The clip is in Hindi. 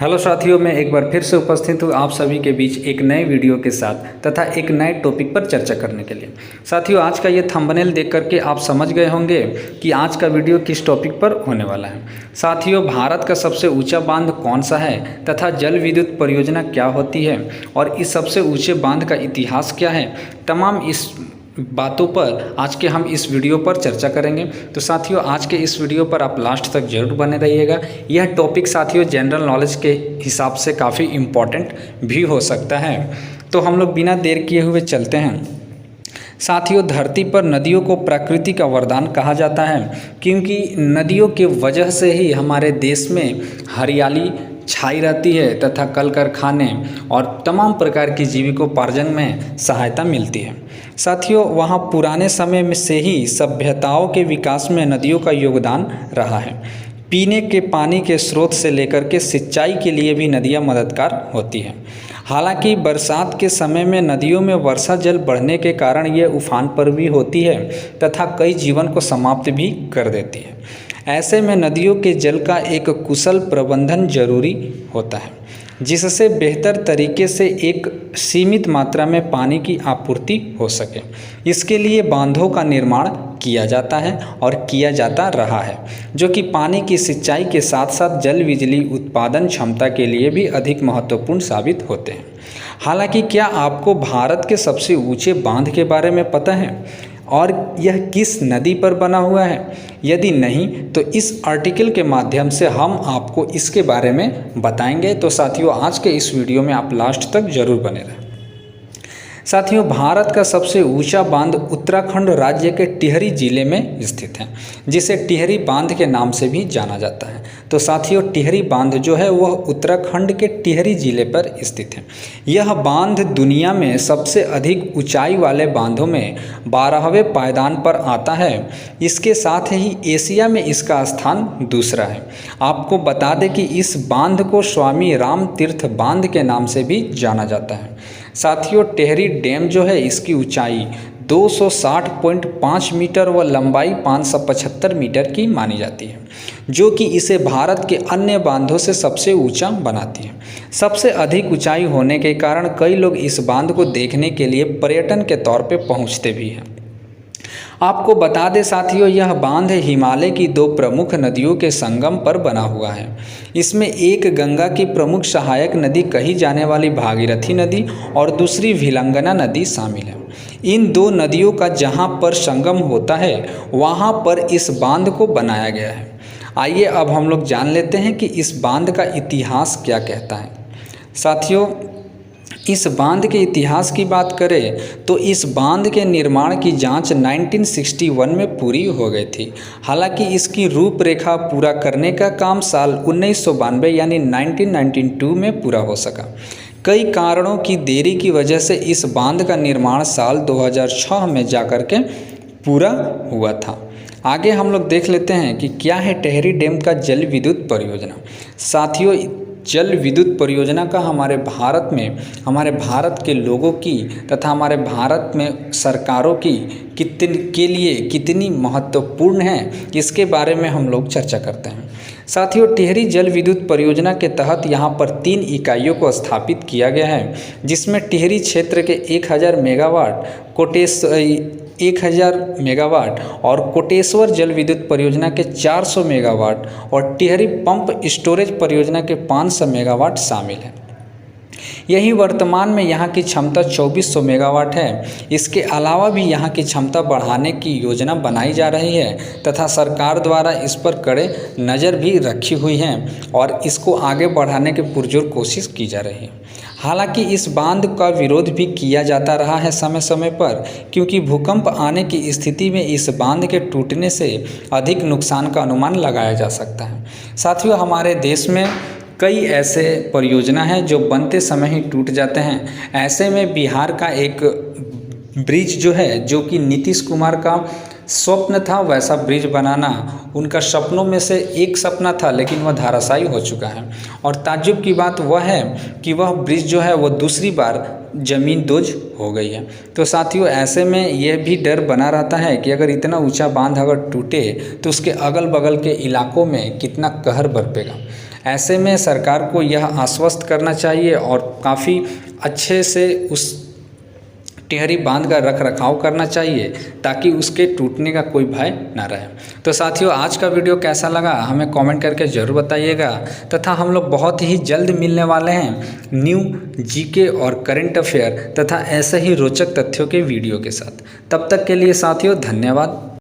हेलो साथियों, मैं एक बार फिर से उपस्थित हूँ आप सभी के बीच एक नए वीडियो के साथ तथा एक नए टॉपिक पर चर्चा करने के लिए। साथियों, आज का ये थंबनेल देख करके आप समझ गए होंगे कि आज का वीडियो किस टॉपिक पर होने वाला है। साथियों, भारत का सबसे ऊंचा बांध कौन सा है तथा जल विद्युत परियोजना क्या होती है और इस सबसे ऊँचे बांध का इतिहास क्या है, तमाम इस बातों पर आज के हम इस वीडियो पर चर्चा करेंगे। तो साथियों, आज के इस वीडियो पर आप लास्ट तक जरूर बने रहिएगा। यह टॉपिक साथियों जनरल नॉलेज के हिसाब से काफ़ी इम्पॉर्टेंट भी हो सकता है। तो हम लोग बिना देर किए हुए चलते हैं। साथियों, धरती पर नदियों को प्रकृति का वरदान कहा जाता है, क्योंकि नदियों के वजह से ही हमारे देश में हरियाली छाई रहती है तथा कल कारखाने और तमाम प्रकार की जीविकोपार्जन में सहायता मिलती है। साथियों, वहाँ पुराने समय में से ही सभ्यताओं के विकास में नदियों का योगदान रहा है। पीने के पानी के स्रोत से लेकर के सिंचाई के लिए भी नदियाँ मददगार होती हैं। हालांकि बरसात के समय में नदियों में वर्षा जल बढ़ने के कारण ये उफान पर भी होती है तथा कई जीवन को समाप्त भी कर देती है। ऐसे में नदियों के जल का एक कुशल प्रबंधन जरूरी होता है, जिससे बेहतर तरीके से एक सीमित मात्रा में पानी की आपूर्ति हो सके। इसके लिए बांधों का निर्माण किया जाता है और किया जाता रहा है, जो कि पानी की सिंचाई के साथ साथ जल बिजली उत्पादन क्षमता के लिए भी अधिक महत्वपूर्ण साबित होते हैं। हालांकि क्या आपको भारत के सबसे ऊंचे बांध के बारे में पता है और यह किस नदी पर बना हुआ है? यदि नहीं तो इस आर्टिकल के माध्यम से हम आपको इसके बारे में बताएंगे। तो साथियों, आज के इस वीडियो में आप लास्ट तक जरूर बने रहें। साथियों, भारत का सबसे ऊंचा बांध उत्तराखंड राज्य के टिहरी जिले में स्थित है, जिसे टिहरी बांध के नाम से भी जाना जाता है। तो साथियों, टिहरी बांध जो है वह उत्तराखंड के टिहरी जिले पर स्थित है। यह बांध दुनिया में सबसे अधिक ऊंचाई वाले बांधों में 12वें पायदान पर आता है। इसके साथ ही एशिया में इसका स्थान दूसरा है। आपको बता दें कि इस बांध को स्वामी राम तीर्थ बांध के नाम से भी जाना जाता है। साथियों, टिहरी डैम जो है इसकी ऊंचाई 260.5 मीटर व लंबाई 575 मीटर की मानी जाती है, जो कि इसे भारत के अन्य बांधों से सबसे ऊंचा बनाती है। सबसे अधिक ऊंचाई होने के कारण कई लोग इस बांध को देखने के लिए पर्यटन के तौर पे पहुंचते भी हैं। आपको बता दें साथियों, यह बांध हिमालय की दो प्रमुख नदियों के संगम पर बना हुआ है। इसमें एक गंगा की प्रमुख सहायक नदी कही जाने वाली भागीरथी नदी और दूसरी भिलंगना नदी शामिल है। इन दो नदियों का जहां पर संगम होता है वहां पर इस बांध को बनाया गया है। आइए अब हम लोग जान लेते हैं कि इस बांध का इतिहास क्या कहता है। साथियों, इस बांध के इतिहास की बात करें तो इस बांध के निर्माण की जांच 1961 में पूरी हो गई थी। हालांकि इसकी रूपरेखा पूरा करने का काम साल 1992 यानी 1992 में पूरा हो सका। कई कारणों की देरी की वजह से इस बांध का निर्माण साल 2006 में जाकर के पूरा हुआ था। आगे हम लोग देख लेते हैं कि क्या है टिहरी डैम का जल विद्युत परियोजना। साथियों, जल विद्युत परियोजना का हमारे भारत के लोगों की तथा हमारे भारत में सरकारों की कितनी महत्वपूर्ण है, इसके बारे में हम लोग चर्चा करते हैं। साथियों, टिहरी जल विद्युत परियोजना के तहत यहाँ पर 3 इकाइयों को स्थापित किया गया है, जिसमें टिहरी क्षेत्र के 1000 मेगावाट और कोटेश्वर जल विद्युत परियोजना के 400 मेगावाट और टिहरी पंप स्टोरेज परियोजना के 500 मेगावाट शामिल है। यही वर्तमान में यहाँ की क्षमता 2400 मेगावाट है। इसके अलावा भी यहाँ की क्षमता बढ़ाने की योजना बनाई जा रही है तथा सरकार द्वारा इस पर कड़े नज़र भी रखी हुई है और इसको आगे बढ़ाने की पुरजोर कोशिश की जा रही है। हालांकि इस बांध का विरोध भी किया जाता रहा है समय समय पर, क्योंकि भूकंप आने की स्थिति में इस बांध के टूटने से अधिक नुकसान का अनुमान लगाया जा सकता है। साथियों, हमारे देश में कई ऐसे परियोजना हैं जो बनते समय ही टूट जाते हैं। ऐसे में बिहार का एक ब्रिज जो है, जो कि नीतीश कुमार का स्वप्न था वैसा ब्रिज बनाना, उनका सपनों में से एक सपना था, लेकिन वह धराशायी हो चुका है। और ताज्जुब की बात वह है कि वह ब्रिज जो है वो दूसरी बार ज़मींदोज हो गई है। तो साथियों, ऐसे में यह भी डर बना रहता है कि अगर इतना ऊंचा बांध अगर टूटे तो उसके अगल बगल के इलाकों में कितना कहर बरपेगा। ऐसे में सरकार को यह आश्वस्त करना चाहिए और काफ़ी अच्छे से उस टिहरी बांध का रख रखाव करना चाहिए ताकि उसके टूटने का कोई भय ना रहे। तो साथियों, आज का वीडियो कैसा लगा हमें कमेंट करके ज़रूर बताइएगा तथा हम लोग बहुत ही जल्द मिलने वाले हैं न्यू जीके और करंट अफेयर तथा ऐसे ही रोचक तथ्यों के वीडियो के साथ। तब तक के लिए साथियों धन्यवाद।